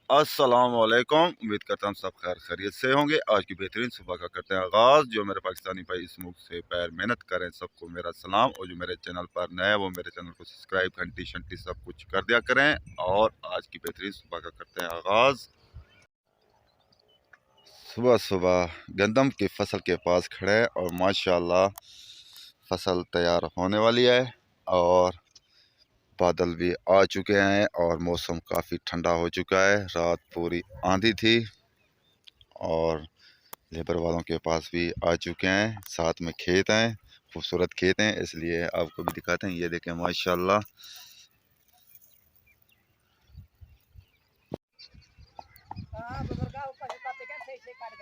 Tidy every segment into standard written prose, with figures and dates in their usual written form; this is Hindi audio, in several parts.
अस्सलामुअलैकुम। उम्मीद करता हूँ सब खैर खैरियत से होंगे। आज की बेहतरीन सुबह का करते हैं आगाज़। जो मेरे पाकिस्तानी भाई इस मुल्क से पैर मेहनत करें सबको मेरा सलाम, और जो मेरे चैनल पर नए हैं वो मेरे चैनल को सब्सक्राइब घंटी शंटी सब कुछ कर दिया करें। और आज की बेहतरीन सुबह का करते हैं आगाज़। सुबह सुबह गंदम की फसल के पास खड़े हैं और माशाल्लाह फसल तैयार होने वाली है और बादल भी आ चुके हैं और मौसम काफ़ी ठंडा हो चुका है। रात पूरी आंधी थी और लेबर वालों के पास भी आ चुके हैं। साथ में खेत हैं, खूबसूरत खेत हैं, इसलिए आपको भी दिखाते हैं। ये देखें माशाल्लाह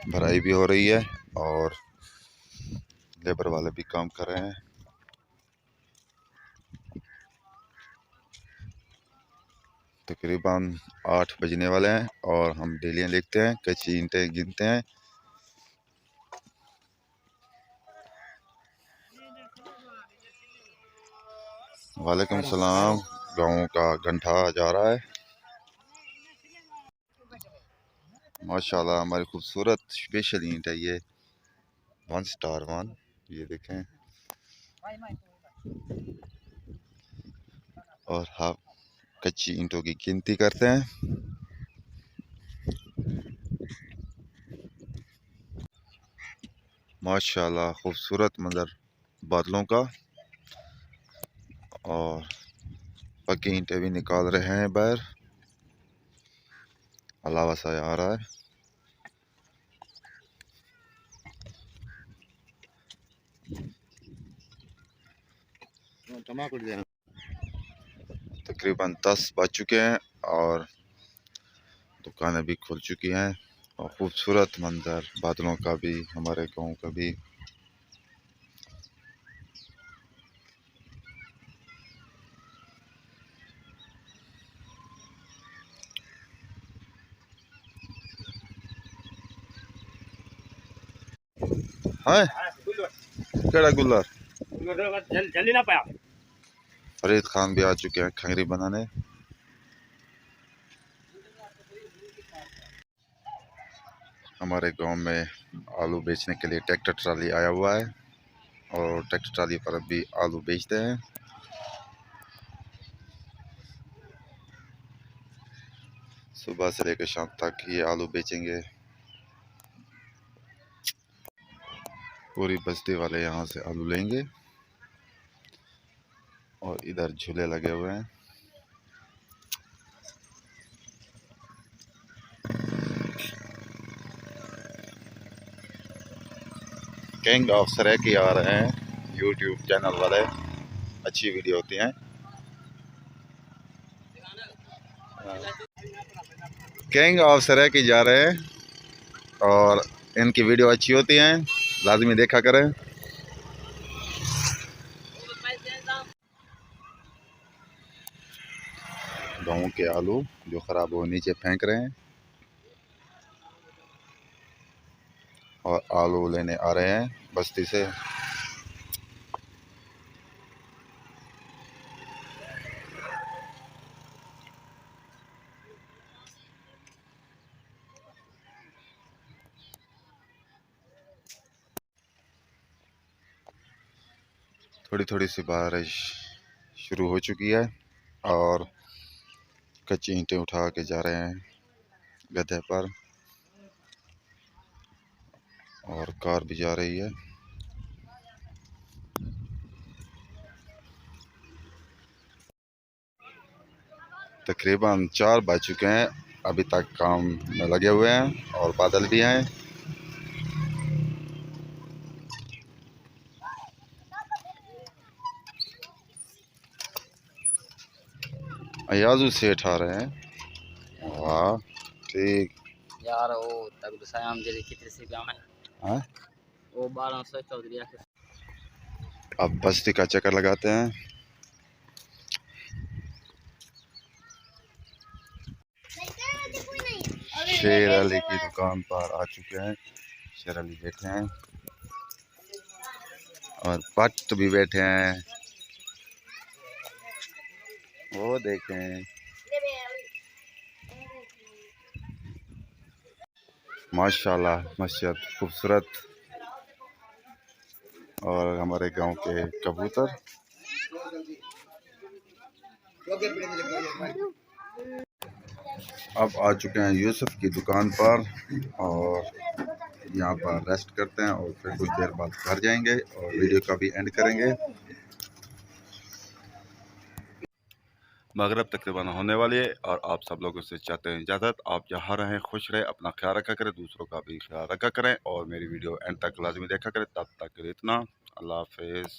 भराई भी हो रही है और लेबर वाले भी काम कर रहे हैं। तकरीबन 8 बजने वाले हैं और हम डेलियाँ लिखते हैं, कच्ची ईंटें गिनते हैं। वालेकुम सलाम। गाँव का घंटा जा रहा है माशाल्लाह। हमारी खूबसूरत स्पेशल ईंट है ये, 1 स्टार 1। ये देखें और हम कच्ची ईंटों की गिनती करते हैं। माशाल्लाह खूबसूरत मंजर बादलों का, और पक्की ईंटें भी निकाल रहे हैं बाहर। अलावा सा आ रहा है। तकरीबन 10 बज चुके हैं और दुकानें भी खुल चुकी हैं और खूबसूरत मंजर बादलों का भी, हमारे गांव का भी। है केड़ा गुल्लर जल्दी ना पाया। फरीद खान भी आ चुके हैं खंगरी बनाने। हमारे गांव में आलू बेचने के लिए ट्रैक्टर ट्राली आया हुआ है और ट्रैक्टर ट्राली पर भी आलू बेचते हैं। सुबह से लेकर शाम तक ये आलू बेचेंगे। पूरी बस्ती वाले यहाँ से आलू लेंगे और इधर झूले लगे हुए हैं। किंग ऑफ सराकी आ रहे हैं, यूट्यूब चैनल वाले, अच्छी वीडियो होती हैं। किंग ऑफ सराकी जा रहे हैं और इनकी वीडियो अच्छी होती हैं, लाजमी देखा करें। गाँव के आलू जो ख़राब हो नीचे फेंक रहे हैं और आलू लेने आ रहे हैं बस्ती से। थोड़ी थोड़ी सी बारिश शुरू हो चुकी है और कच्ची ईंटें उठा के जा रहे हैं गधे पर, और कार भी जा रही है। तकरीबन 4 बज चुके हैं, अभी तक काम में लगे हुए हैं और बादल भी हैं। अयाजू सेठ आ रहे हैं। वाह ठीक यार वो तक सयाम जरी कितने से गांव है है। वो 1200 चौधरी आके अब बस्ती का चक्कर लगाते हैं। शेर अली की दुकान पर आ चुके हैं। शेर अली बैठे हैं और भट्ट भी बैठे हैं, वो देखें। माशाल्लाह मस्जिद खूबसूरत और हमारे गांव के कबूतर। अब आ चुके हैं यूसुफ की दुकान पर और यहाँ पर रेस्ट करते हैं और फिर कुछ देर बाद घर जाएंगे और वीडियो का भी एंड करेंगे। मगरब तकरीबन होने वाली है और आप सब लोगों से चाहते हैं इजाज़त। आप जहाँ रहें खुश रहें, अपना ख्याल रखा करें, दूसरों का भी ख्याल रखा करें और मेरी वीडियो एंड तक लाजमी देखा करें। तब तक के लिए इतना, अल्लाह हाफिज़।